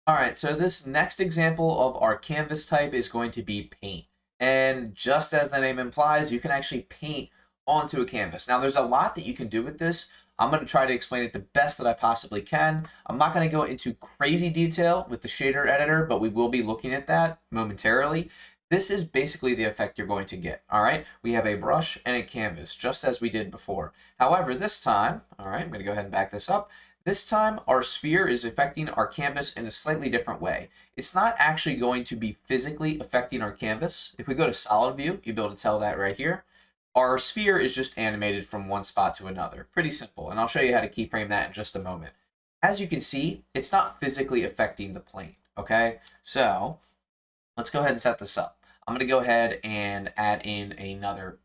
All right, so this next example of our canvas type is going to be paint. And just as the name implies, you can actually paint onto a canvas. Now, there's a lot that you can do with this. I'm going to try to explain it the best that I possibly can. I'm not going to go into crazy detail with the shader editor, but we will be looking at that momentarily. This is basically the effect you're going to get, all right? We have a brush and a canvas, just as we did before. However, this time, all right, I'm going to go ahead and back this up. This time, our sphere is affecting our canvas in a slightly different way. It's not actually going to be physically affecting our canvas. If we go to solid view, you'll be able to tell that right here. Our sphere is just animated from one spot to another. Pretty simple, and I'll show you how to keyframe that in just a moment. As you can see, it's not physically affecting the plane, okay? So let's go ahead and set this up. I'm going to go ahead and add in another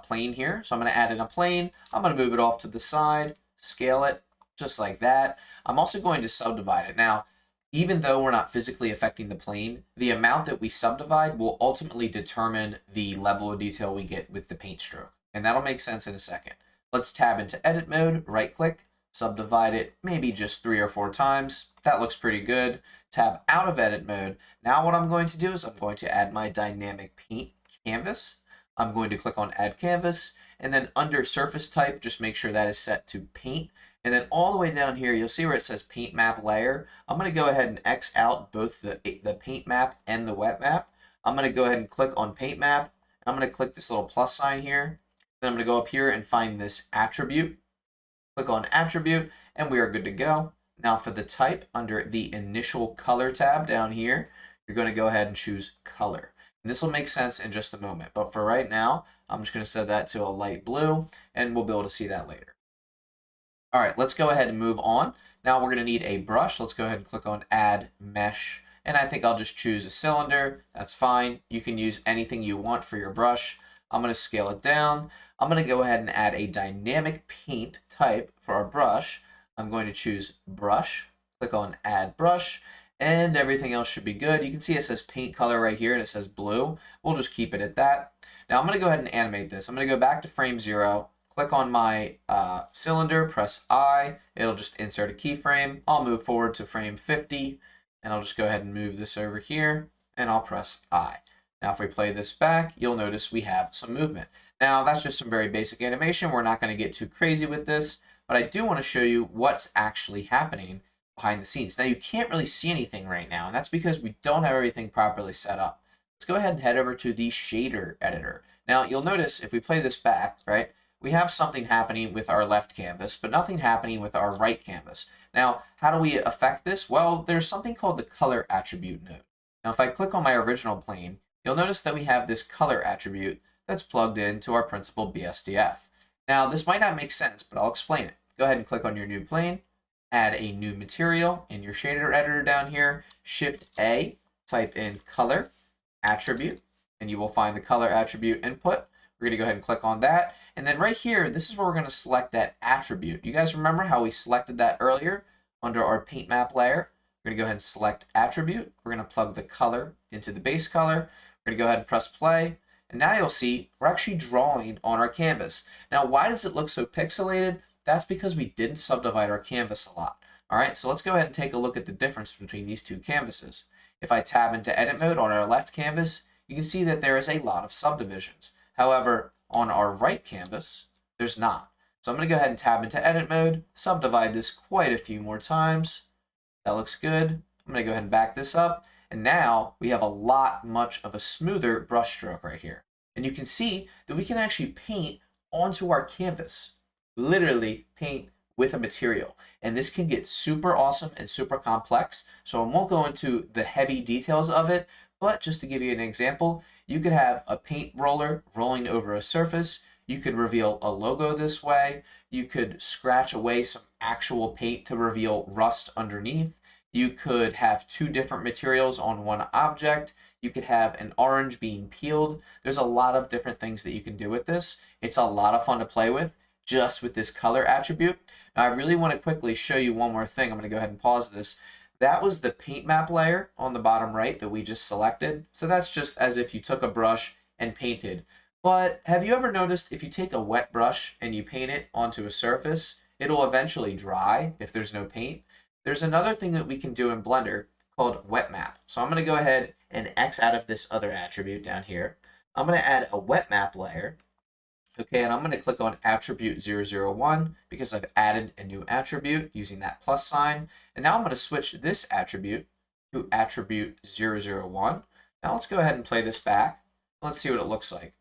plane here. So I'm going to add in a plane. I'm going to move it off to the side, scale it, just like that. I'm also going to subdivide it. Now, even though we're not physically affecting the plane, the amount that we subdivide will ultimately determine the level of detail we get with the paint stroke. And that'll make sense in a second. Let's tab into edit mode, right click, subdivide it maybe just 3 or 4 times. That looks pretty good. Tab out of edit mode. Now what I'm going to do is I'm going to add my dynamic paint canvas. I'm going to click on add canvas, and then under surface type, just make sure that is set to paint. And then all the way down here, you'll see where it says paint map layer. I'm going to go ahead and X out both the paint map and the wet map. I'm going to go ahead and click on paint map. I'm going to click this little plus sign here. Then I'm going to go up here and find this attribute. Click on attribute, and we are good to go. Now for the type, under the initial color tab down here, you're going to go ahead and choose color. And this will make sense in just a moment. But for right now, I'm just going to set that to a light blue, and we'll be able to see that later. All right, let's go ahead and move on. Now we're going to need a brush. Let's go ahead and click on add mesh. And I think I'll just choose a cylinder. That's fine. You can use anything you want for your brush. I'm going to scale it down. I'm going to go ahead and add a dynamic paint type for our brush. I'm going to choose brush, click on add brush, and everything else should be good. You can see it says paint color right here and it says blue. We'll just keep it at that. Now I'm going to go ahead and animate this. I'm going to go back to frame 0, click on my cylinder, press I. It'll just insert a keyframe. I'll move forward to frame 50, and I'll just go ahead and move this over here, and I'll press I. Now if we play this back, you'll notice we have some movement. Now that's just some very basic animation. We're not going to get too crazy with this, but I do want to show you what's actually happening behind the scenes. Now you can't really see anything right now, and that's because we don't have everything properly set up. Let's go ahead and head over to the shader editor. Now you'll notice if we play this back, right, we have something happening with our left canvas, but nothing happening with our right canvas. Now, how do we affect this? Well, there's something called the color attribute node. Now, if I click on my original plane, you'll notice that we have this color attribute that's plugged into our principal BSDF. Now, this might not make sense, but I'll explain it. Go ahead and click on your new plane, add a new material in your shader editor down here, Shift A, type in color attribute, and you will find the color attribute input. We're going to go ahead and click on that. And then right here, this is where we're going to select that attribute. You guys remember how we selected that earlier under our paint map layer? We're going to go ahead and select attribute. We're going to plug the color into the base color. We're going to go ahead and press play. And now you'll see we're actually drawing on our canvas. Now, why does it look so pixelated? That's because we didn't subdivide our canvas a lot. All right, so let's go ahead and take a look at the difference between these two canvases. If I tab into edit mode on our left canvas, you can see that there is a lot of subdivisions. However, on our right canvas, there's not. So I'm going to go ahead and tab into edit mode, subdivide this quite a few more times. That looks good. I'm going to go ahead and back this up. And now we have much of a smoother brush stroke right here. And you can see that we can actually paint onto our canvas. Literally paint with a material. And this can get super awesome and super complex. So I won't go into the heavy details of it, but just to give you an example, you could have a paint roller rolling over a surface. You could reveal a logo this way. You could scratch away some actual paint to reveal rust underneath. You could have 2 different materials on one object. You could have an orange being peeled. There's a lot of different things that you can do with this. It's a lot of fun to play with just with this color attribute. Now I really want to quickly show you one more thing. I'm going to go ahead and pause this. That was the paint map layer on the bottom right that we just selected. So that's just as if you took a brush and painted. But have you ever noticed if you take a wet brush and you paint it onto a surface, it'll eventually dry if there's no paint? There's another thing that we can do in Blender called wet map. So I'm going to go ahead and X out of this other attribute down here. I'm going to add a wet map layer. Okay, and I'm going to click on attribute 001 because I've added a new attribute using that plus sign. And now I'm going to switch this attribute to attribute 001. Now let's go ahead and play this back. Let's see what it looks like.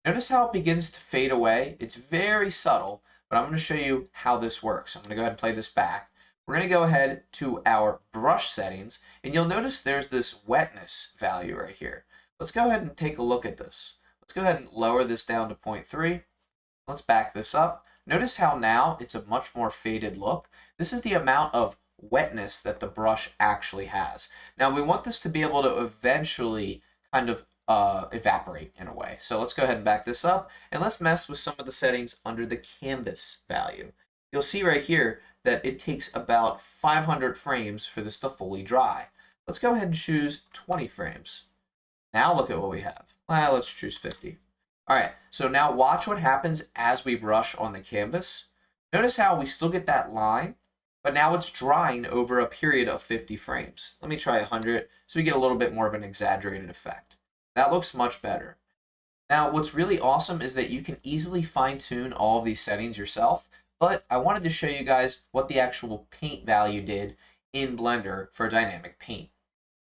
Notice how it begins to fade away. It's very subtle, but I'm going to show you how this works. I'm going to go ahead and play this back. We're going to go ahead to our brush settings, and you'll notice there's this wetness value right here. Let's go ahead and take a look at this. Let's go ahead and lower this down to 0.3. Let's back this up. Notice how now it's a much more faded look. This is the amount of wetness that the brush actually has. Now we want this to be able to eventually kind of evaporate in a way. So let's go ahead and back this up, and let's mess with some of the settings under the canvas value. You'll see right here that it takes about 500 frames for this to fully dry. Let's go ahead and choose 20 frames. Now look at what we have. Well, let's choose 50. All right, so now watch what happens as we brush on the canvas. Notice how we still get that line, but now it's drying over a period of 50 frames. Let me try 100 so we get a little bit more of an exaggerated effect. That looks much better. Now, what's really awesome is that you can easily fine-tune all of these settings yourself, but I wanted to show you guys what the actual paint value did in Blender for Dynamic Paint.